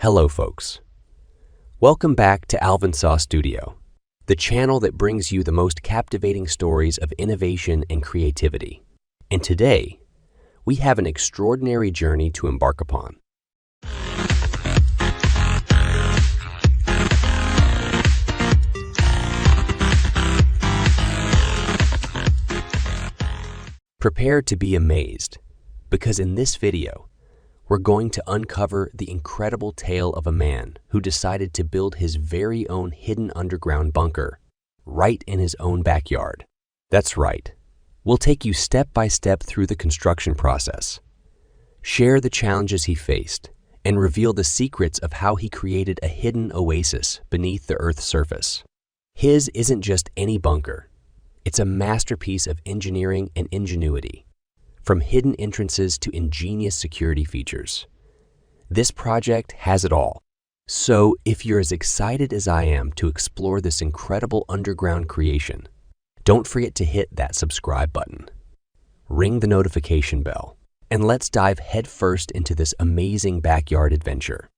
Hello folks. Welcome back to Alvin Saw Studio, the channel that brings you the most captivating stories of innovation and creativity. And today, we have an extraordinary journey to embark upon. Prepare to be amazed, because in this video, we're going to uncover the incredible tale of a man who decided to build his very own hidden underground bunker right in his own backyard. That's right. We'll take you step by step through the construction process, share the challenges he faced, and reveal the secrets of how he created a hidden oasis beneath the Earth's surface. His isn't just any bunker. It's a masterpiece of engineering and ingenuity. From hidden entrances to ingenious security features. This project has it all. So if you're as excited as I am to explore this incredible underground creation, don't forget to hit that subscribe button. Ring the notification bell, and let's dive headfirst into this amazing backyard adventure.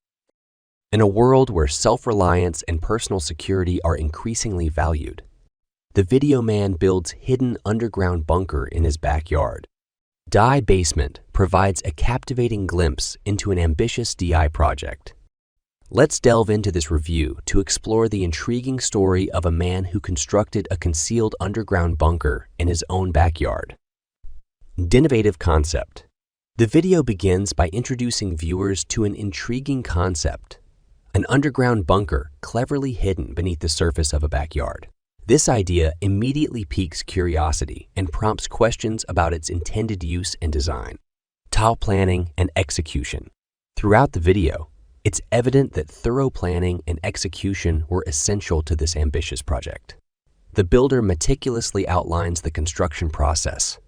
In a world where self-reliance and personal security are increasingly valued, the video man builds hidden underground bunker in his backyard. Die Basement provides a captivating glimpse into an ambitious DI project. Let's delve into this review to explore the intriguing story of a man who constructed a concealed underground bunker in his own backyard. Innovative concept. The video begins by introducing viewers to an intriguing concept, an underground bunker cleverly hidden beneath the surface of a backyard. This idea immediately piques curiosity and prompts questions about its intended use and design, tile planning, and execution. Throughout the video, it's evident that thorough planning and execution were essential to this ambitious project. The builder meticulously outlines the construction process,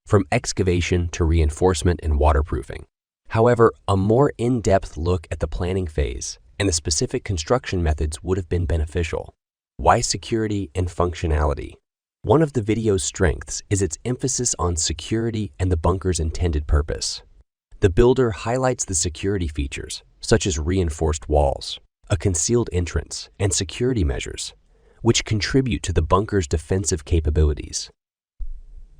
from excavation to reinforcement and waterproofing. However, a more in-depth look at the planning phase and the specific construction methods would have been beneficial. Why security and functionality? One of the video's strengths is its emphasis on security and the bunker's intended purpose. The builder highlights the security features, such as reinforced walls, a concealed entrance, and security measures, which contribute to the bunker's defensive capabilities.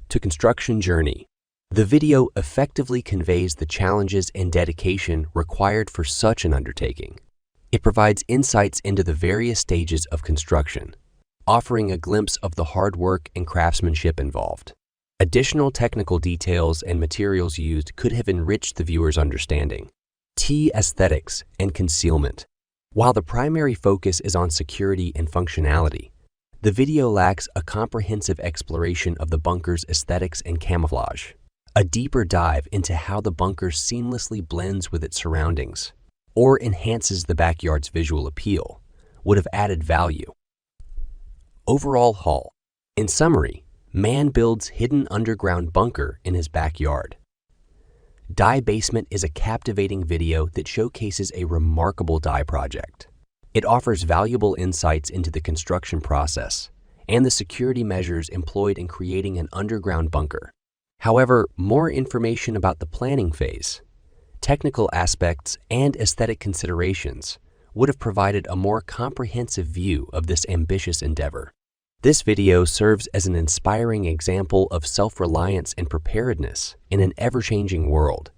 To construction journey. The video effectively conveys the challenges and dedication required for such an undertaking. It provides insights into the various stages of construction, offering a glimpse of the hard work and craftsmanship involved. Additional technical details and materials used could have enriched the viewer's understanding. Aesthetics and concealment. While the primary focus is on security and functionality, the video lacks a comprehensive exploration of the bunker's aesthetics and camouflage. A deeper dive into how the bunker seamlessly blends with its surroundings or enhances the backyard's visual appeal would have added value. Overall haul. In summary, man builds hidden underground bunker in his backyard. Die Basement is a captivating video that showcases a remarkable die project. It offers valuable insights into the construction process and the security measures employed in creating an underground bunker. However, more information about the planning phase, technical aspects, and aesthetic considerations would have provided a more comprehensive view of this ambitious endeavor. This video serves as an inspiring example of self-reliance and preparedness in an ever-changing world,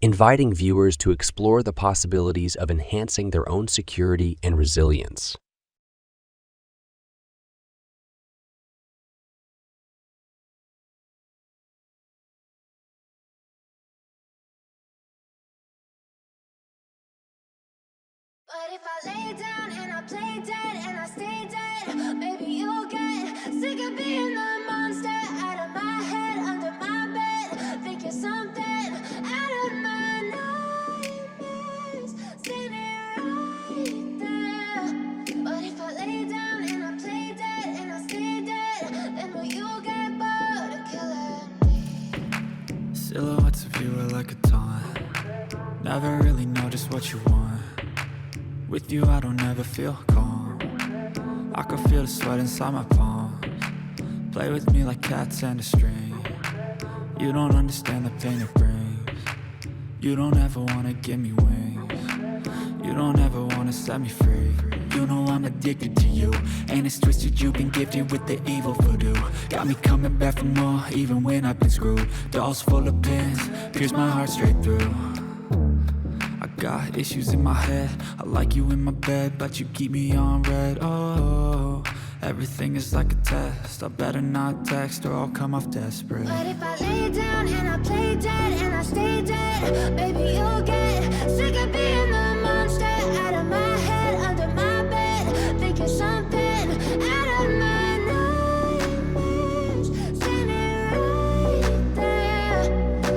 inviting viewers to explore the possibilities of enhancing their own security and resilience. But if I lay down and I play dead and I stay dead, maybe you'll get sick of being the monster out of my head, under my bed. Think you're something out of my nightmares, standing right there. But if I lay down and I play dead and I stay dead, then will you get bored of killing me? Silhouettes of you are like a taunt. Never really know just what you want. With you I don't ever feel calm. I can feel the sweat inside my palms. Play with me like cats and a string. You don't understand the pain it brings. You don't ever wanna give me wings. You don't ever wanna set me free. You know I'm addicted to you, and it's twisted, you've been gifted with the evil voodoo. Got me coming back for more, even when I've been screwed. Dolls full of pins, pierce my heart straight through. I got issues in my head, I like you in my bed, but you keep me on red. Oh, everything is like a test, I better not text or I'll come off desperate. But if I lay down and I play dead and I stay dead, baby, you'll get sick of being the monster out of my head, under my bed, thinking something out of my nightmares, standing right there.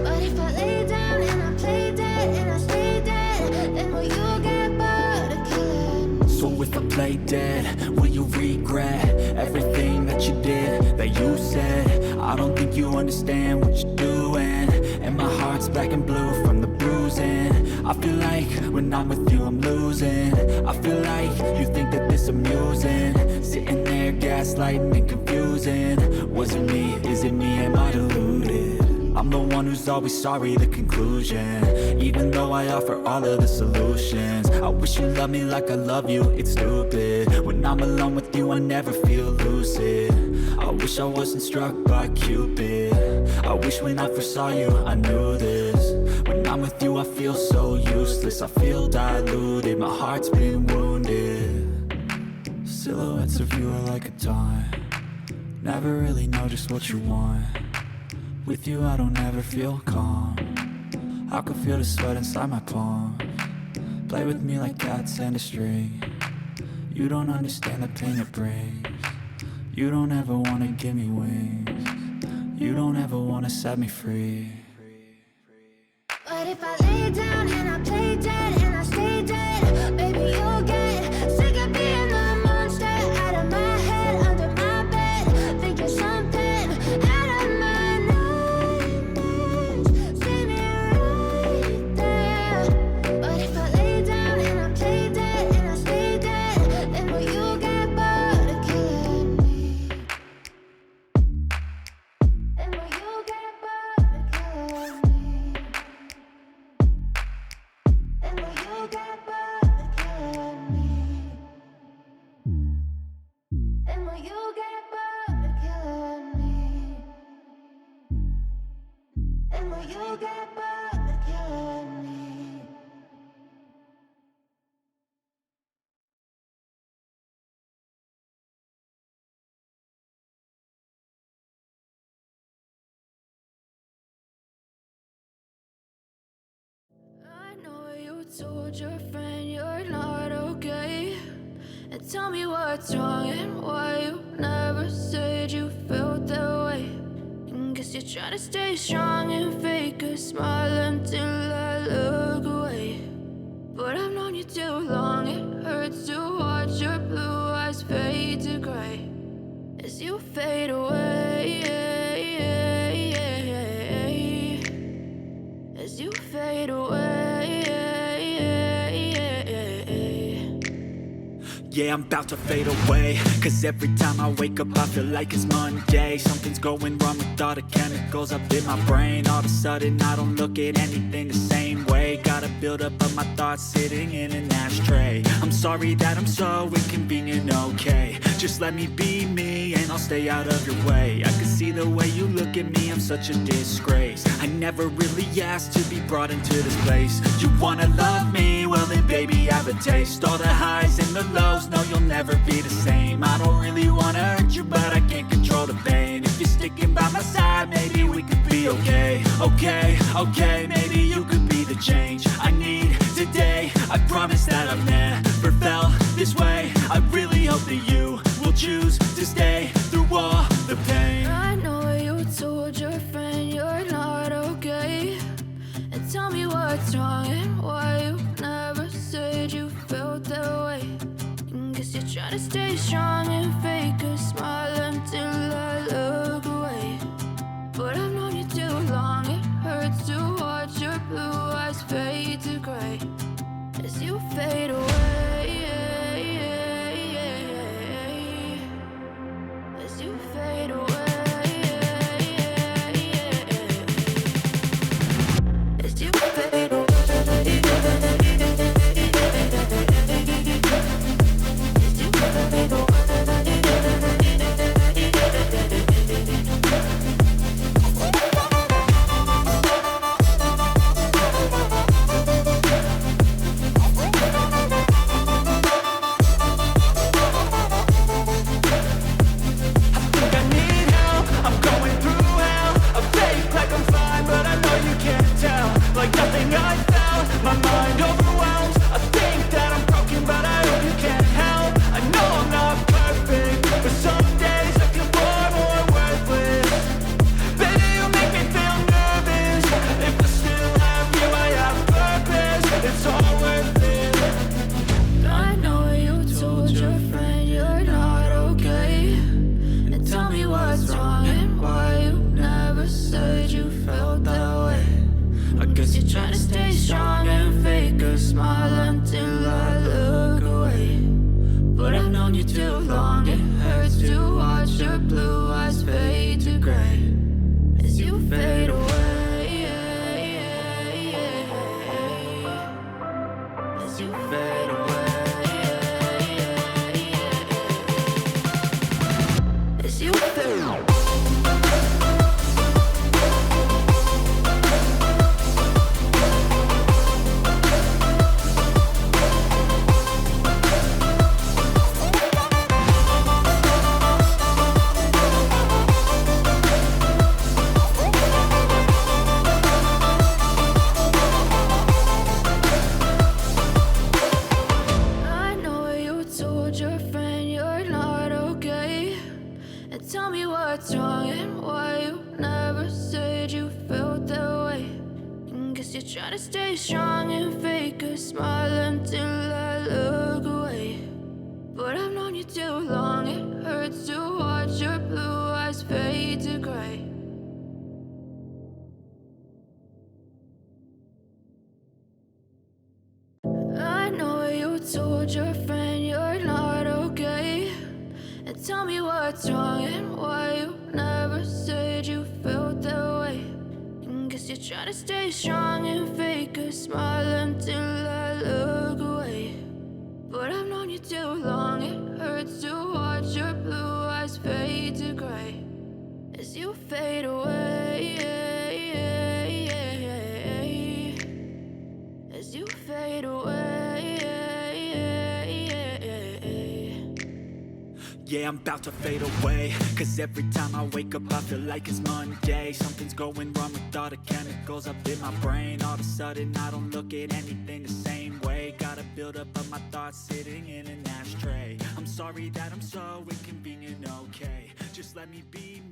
But if I lay down and I play dead and I stay dead, then will you get bored of killing me? So if I play dead, will you regret everything that you did, that you said? I don't think you understand what you're doing, and my heart's black and blue from the bruising. I feel like when I'm with you I'm losing. I feel like you think that this amusing, sitting there gaslighting and confusing. Was it me? Is it me? Am I deluded? I'm the one who's always sorry, the conclusion, even though I offer all of the solutions. I wish you loved me like I love you, it's stupid. When I'm alone with you I never feel lucid. I wish I wasn't struck by Cupid. I wish when I first saw you I knew this. When I'm with you I feel so useless, I feel diluted, my heart's been wounded. Silhouettes of you are like a taunt, never really know just what you want. With you I don't ever feel calm, I can feel the sweat inside my palms. Play with me like cats and a string. You don't understand the pain it brings. You don't ever wanna give me wings. You don't ever wanna set me free. But if I lay down and I play dead and I stay dead, baby, you'll get sick of being the monster out of my head, under my bed, thinking something out of my nightmares, standing right there. But if I lay down and I play dead and I stay dead, then will you get bored of killing me? Then will you get bored of killing me? And will you get bored of killing me? And will you get bored of killing me? And will you get bored of killing me? I know you told your friend you're not okay, and tell me what's wrong and why you never said you felt that way. And guess you're trying to stay strong and fake a smile until I look away. But I've known you too long, it hurts to watch your blue eyes fade to gray as you fade away, as you fade away. Yeah, I'm about to fade away, cause every time I wake up I feel like it's Monday. Something's going wrong with all the chemicals up in my brain. All of a sudden I don't look at anything the same way. Got a buildup of my thoughts sitting in an ashtray. I'm sorry that I'm so inconvenient, okay. Just let me be me and I'll stay out of your way. I can see the way you look at me, I'm such a disgrace. I never really asked to be brought into this place. You wanna love me? Well then baby I have a taste. All the highs and the lows, no you'll never be the same. I don't really wanna hurt you but I can't control the pain. If you're sticking by my side maybe we could be okay. Okay, maybe you could be the change I need today. I promise that I've never felt this way. I really hope that you will choose to stay through all the pain. I know you told your friend you're not okay, and tell me what's wrong and why you never said you felt that way. And guess you're trying to stay strong and fake a smile until I look away. But I've known you too long, it hurts to watch your blue eyes fade to gray as you fade away, as you fade away, as you fade away. you too long. It hurts to watch your blue eyes fade to gray as you fade away, as you fade away, as you fade away. Tell me what's wrong and why you never said you felt that way. And guess you're trying to stay strong and fake a smile until I look away. But I've known you too long, it hurts to watch your blue eyes fade to gray. I know you told your friend you're not okay. And tell me what's wrong and why you never said you felt that way. And guess you're trying to stay strong and fake a smile until I look away. But I've known you too long, it hurts to watch your blue eyes fade to gray as you fade away, as you fade away. Yeah, I'm about to fade away, cause every time I wake up I feel like it's Monday. Something's going wrong with all the chemicals up in my brain. All of a sudden I don't look at anything the same way. Gotta build up of my thoughts sitting in an ashtray. I'm sorry that I'm so inconvenient, okay. Just let me be